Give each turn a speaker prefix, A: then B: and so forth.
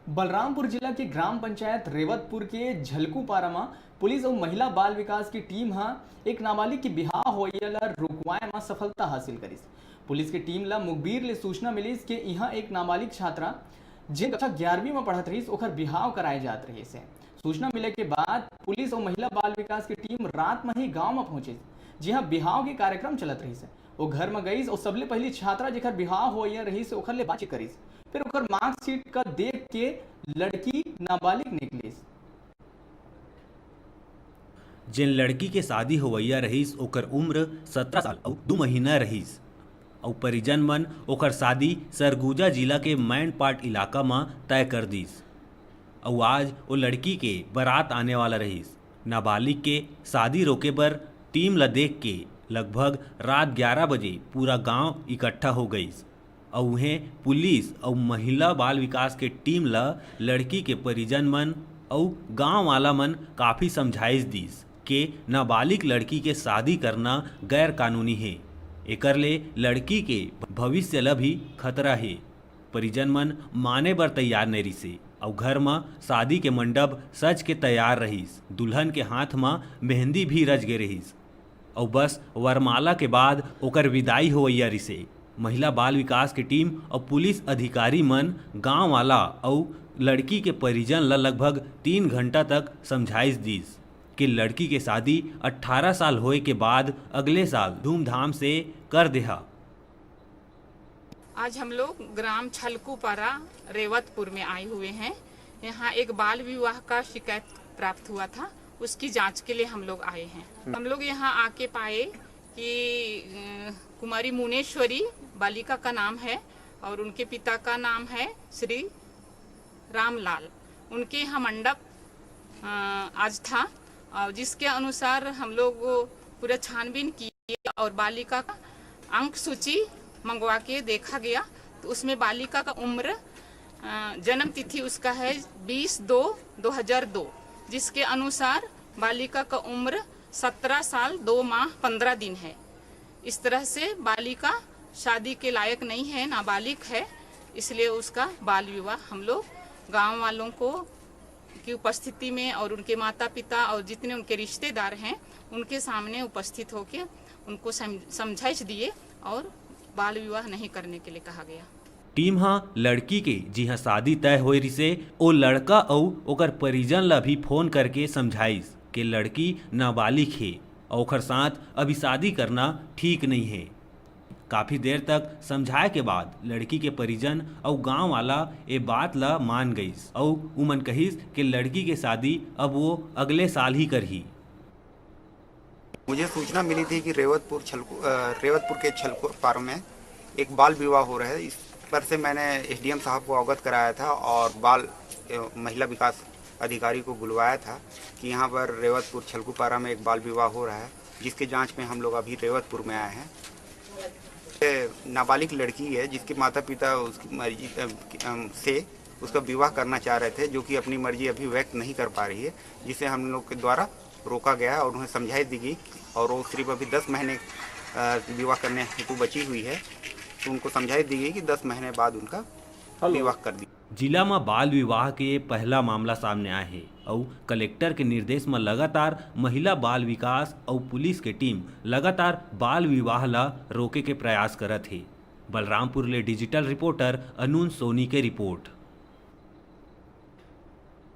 A: बलरामपुर जिला के ग्राम पंचायत रेवतपुर के झलकूपारा में पुलिस और महिला बाल विकास की टीम एक नाबालिग की बिहाव होए ला रुकवाए में सफलता हासिल करी। पुलिस की टीम ला मुखबिर ले सूचना मिली कि यहाँ एक नाबालिग छात्रा जिन कक्षा 11वीं में पढ़त रही ओकर बिहाव कराए जात रही से। सूचना मिले के बाद पुलिस और महिला बाल विकास की टीम रात में ही गांव में पहुंचे, जहां बिहाव के कार्यक्रम चलत रही से। वो घर में गई और सबले पहली छात्रा जेकर बिहाव हो रही से ओकर ले बातचीत करी। फिर ओकर मार्कशीट का देख के लड़की नाबालिग निकली।
B: जिन लड़की के शादी होवैया रहीस ओकर उम्र 17 साल और 2 महीना रहीस और परिजन मन ओकर शादी सरगुजा जिला के मैनपाट इलाका में तय कर दीस और आज वो लड़की के बारात आने वाला रहीस। नाबालिग के शादी रोके पर टीम ला देख के लगभग रात 11 बजे पूरा गांव इकट्ठा हो गईस और उन्हें पुलिस और महिला बाल विकास के टीम ला लड़की के परिजन मन और गांव वाला मन काफ़ी समझाइश दीस कि नाबालिग लड़की के शादी करना गैर कानूनी है, एकर ले लड़की के भविष्य ला भी खतरा है। परिजन मन माने बर तैयार नहीं रही और घर में शादी के मंडप सज के तैयार रहीस। दुल्हन के हाथ में मेहंदी भी रच गे रहीस और बस वरमाला के बाद ओकर विदाई होवैया रिसे। महिला बाल विकास की टीम और पुलिस अधिकारी मन गांव वाला और लड़की के परिजन ला लगभग 3 घंटा तक समझाइश दीस कि लड़की के शादी 18 साल होए के बाद अगले साल धूमधाम से कर देहा।
C: आज हम लोग ग्राम झलकूपारा रेवतपुर में आए हुए हैं। यहाँ एक बाल विवाह का शिकायत प्राप्त हुआ था, उसकी जांच के लिए हम लोग आए हैं। हम लोग यहाँ आके पाए कि कुमारी मुनेश्वरी बालिका का नाम है और उनके पिता का नाम है श्री रामलाल। उनके यहाँ मंडप आज था और जिसके अनुसार हम लोग पूरा छानबीन किए और बालिका का अंक सूची मंगवा के देखा गया तो उसमें बालिका का उम्र जन्म तिथि उसका है 20/2/2002, जिसके अनुसार बालिका का उम्र 17 साल 2 माह 15 दिन है। इस तरह से बालिका शादी के लायक नहीं है, नाबालिग है, इसलिए उसका बाल विवाह हम लोग गांव वालों को की उपस्थिति में और उनके माता पिता और जितने उनके रिश्तेदार हैं उनके सामने उपस्थित होकर उनको समझाइश दिए और बाल विवाह नहीं करने के लिए कहा गया।
B: टीम हाँ लड़की के जी हाँ शादी तय हो रिसे ओ लड़का और ओकर परिजन ला भी फोन करके समझाइस कि लड़की नाबालिग है और ओकर साथ अभी शादी करना ठीक नहीं है। काफ़ी देर तक समझाए के बाद लड़की के परिजन और गांव वाला ये बात ला मान गईस और उमन कहिस कि लड़की के शादी अब वो अगले साल ही करही।
D: मुझे सूचना मिली थी कि रेवतपुर के झलकूपारा में एक बाल विवाह हो रहा है। इस पर से मैंने एसडीएम साहब को अवगत कराया था और महिला विकास अधिकारी को बुलवाया था कि यहाँ पर रेवतपुर झलकूपारा में एक बाल विवाह हो रहा है, जिसके जांच में हम लोग अभी रेवतपुर में आए हैं। नाबालिग लड़की है जिसके माता पिता उसकी मर्जी से उसका विवाह करना चाह रहे थे, जो कि अपनी मर्जी अभी व्यक्त नहीं कर पा रही है, जिसे हम लोग के द्वारा रोका गया और उन्हें समझाई दी गई और वो सिर्फ अभी 10 महीने विवाह करने हेतु बची हुई है, तो उनको समझाई दी गई कि 10 महीने बाद उनका विवाह कर दी।
B: जिला में बाल विवाह के पहला मामला सामने आए है और कलेक्टर के निर्देश में लगातार महिला बाल विकास और पुलिस के टीम लगातार बाल विवाह ला रोके के प्रयास करत है। बलरामपुर ले डिजिटल रिपोर्टर अनून सोनी के रिपोर्ट।